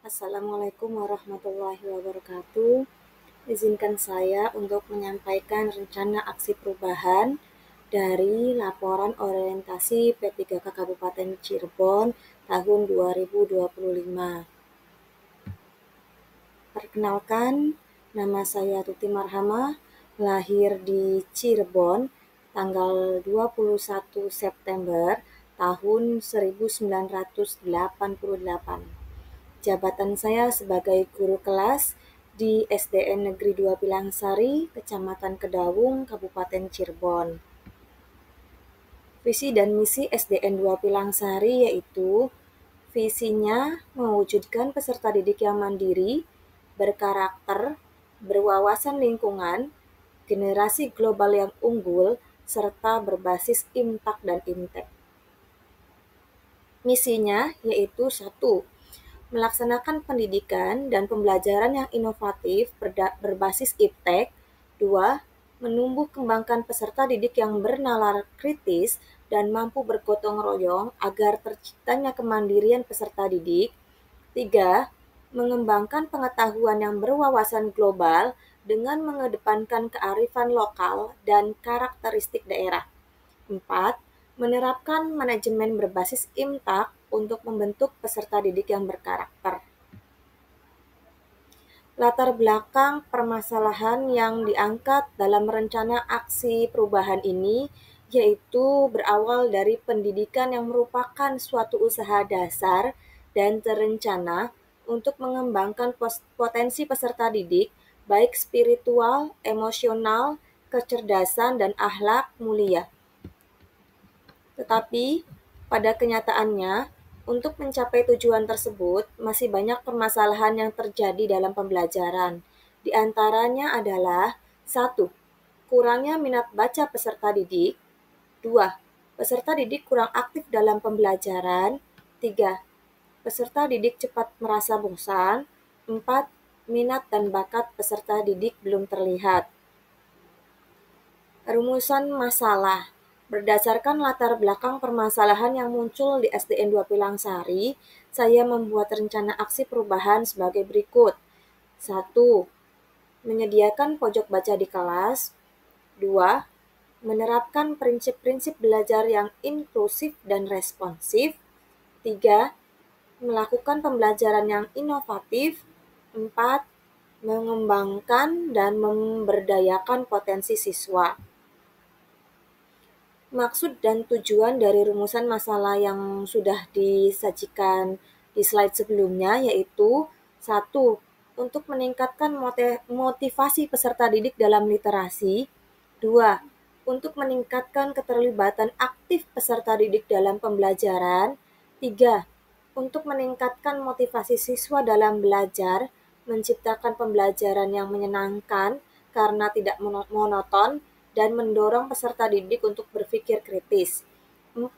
Assalamualaikum warahmatullahi wabarakatuh. Izinkan saya untuk menyampaikan rencana aksi perubahan dari laporan orientasi P3K Kabupaten Cirebon tahun 2025. Perkenalkan, nama saya Tuti Marhamah, lahir di Cirebon tanggal 21 September tahun 1988. Jabatan saya sebagai guru kelas di SDN Negeri 2 Pilangsari, Kecamatan Kedawung, Kabupaten Cirebon. Visi dan misi SDN 2 Pilangsari yaitu visinya mewujudkan peserta didik yang mandiri, berkarakter, berwawasan lingkungan, generasi global yang unggul, serta berbasis impact dan impact. Misinya yaitu 1. Melaksanakan pendidikan dan pembelajaran yang inovatif berbasis iptek. 2. Menumbuh kembangkan peserta didik yang bernalar kritis dan mampu bergotong royong agar terciptanya kemandirian peserta didik. 3. Mengembangkan pengetahuan yang berwawasan global dengan mengedepankan kearifan lokal dan karakteristik daerah. 4. Menerapkan manajemen berbasis impact untuk membentuk peserta didik yang berkarakter. Latar belakang permasalahan yang diangkat dalam rencana aksi perubahan ini yaitu berawal dari pendidikan yang merupakan suatu usaha dasar dan terencana untuk mengembangkan potensi peserta didik baik spiritual, emosional, kecerdasan, dan akhlak mulia. Tetapi, pada kenyataannya, untuk mencapai tujuan tersebut, masih banyak permasalahan yang terjadi dalam pembelajaran. Di antaranya adalah 1. Kurangnya minat baca peserta didik. 2. Peserta didik kurang aktif dalam pembelajaran. 3. Peserta didik cepat merasa bosan. 4. Minat dan bakat peserta didik belum terlihat. Rumusan masalah. Berdasarkan latar belakang permasalahan yang muncul di SDN 2 Pilangsari, saya membuat rencana aksi perubahan sebagai berikut. 1. Menyediakan pojok baca di kelas. 2. Menerapkan prinsip-prinsip belajar yang inklusif dan responsif. 3. Melakukan pembelajaran yang inovatif. 4. Mengembangkan dan memberdayakan potensi siswa. Maksud dan tujuan dari rumusan masalah yang sudah disajikan di slide sebelumnya yaitu 1. Untuk meningkatkan motivasi peserta didik dalam literasi. 2. Untuk meningkatkan keterlibatan aktif peserta didik dalam pembelajaran. 3. Untuk meningkatkan motivasi siswa dalam belajar, menciptakan pembelajaran yang menyenangkan karena tidak monoton, dan mendorong peserta didik untuk berpikir kritis. 4.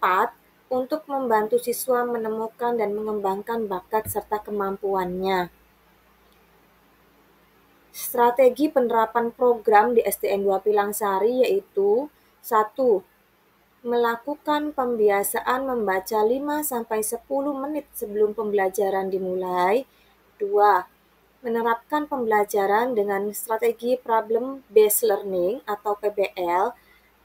Untuk membantu siswa menemukan dan mengembangkan bakat serta kemampuannya. Strategi penerapan program di SDN 2 Pilangsari yaitu 1. Melakukan pembiasaan membaca 5-10 menit sebelum pembelajaran dimulai. 2. Menerapkan pembelajaran dengan strategi Problem Based Learning atau PBL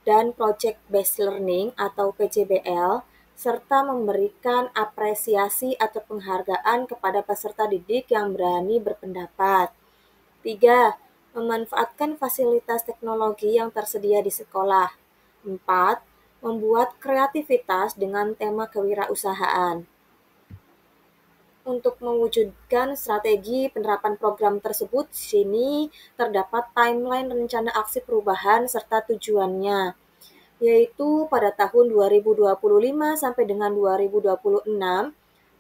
dan Project Based Learning atau PJBL, serta memberikan apresiasi atau penghargaan kepada peserta didik yang berani berpendapat. 3. Memanfaatkan fasilitas teknologi yang tersedia di sekolah. 4. Membuat kreativitas dengan tema kewirausahaan. Untuk mewujudkan strategi penerapan program tersebut, di sini terdapat timeline rencana aksi perubahan serta tujuannya, yaitu pada tahun 2025 sampai dengan 2026,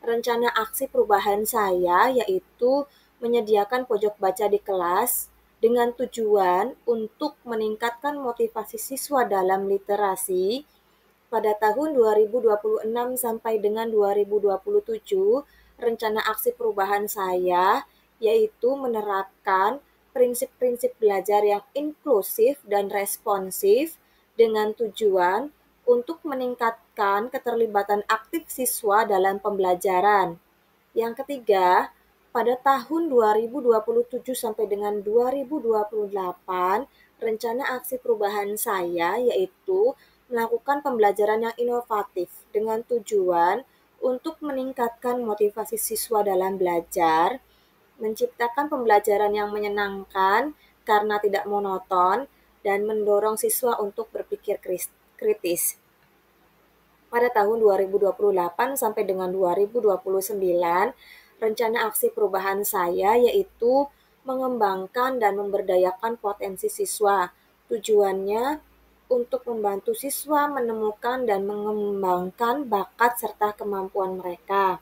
rencana aksi perubahan saya yaitu menyediakan pojok baca di kelas dengan tujuan untuk meningkatkan motivasi siswa dalam literasi. Pada tahun 2026 sampai dengan 2027, rencana aksi perubahan saya yaitu menerapkan prinsip-prinsip belajar yang inklusif dan responsif dengan tujuan untuk meningkatkan keterlibatan aktif siswa dalam pembelajaran. Yang ketiga, pada tahun 2027 sampai dengan 2028, rencana aksi perubahan saya yaitu melakukan pembelajaran yang inovatif dengan tujuan untuk meningkatkan motivasi siswa dalam belajar, menciptakan pembelajaran yang menyenangkan karena tidak monoton, dan mendorong siswa untuk berpikir kritis. Pada tahun 2028 sampai dengan 2029, rencana aksi perubahan saya yaitu mengembangkan dan memberdayakan potensi siswa. Tujuannya untuk membantu siswa menemukan dan mengembangkan bakat serta kemampuan mereka.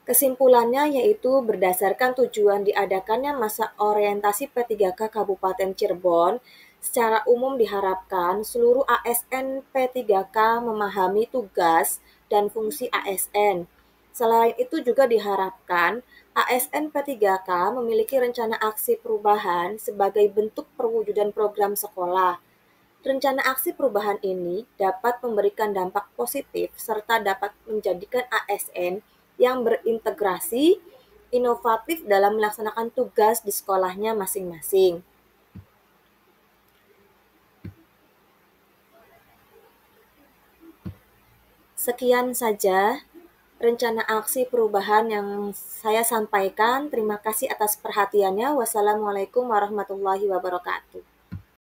Kesimpulannya yaitu berdasarkan tujuan diadakannya masa orientasi P3K Kabupaten Cirebon, secara umum diharapkan seluruh ASN P3K memahami tugas dan fungsi ASN. Selain itu juga diharapkan ASN P3K memiliki rencana aksi perubahan sebagai bentuk perwujudan program sekolah. Rencana aksi perubahan ini dapat memberikan dampak positif serta dapat menjadikan ASN yang berintegrasi, inovatif dalam melaksanakan tugas di sekolahnya masing-masing. Sekian saja rencana aksi perubahan yang saya sampaikan. Terima kasih atas perhatiannya. Wassalamualaikum warahmatullahi wabarakatuh.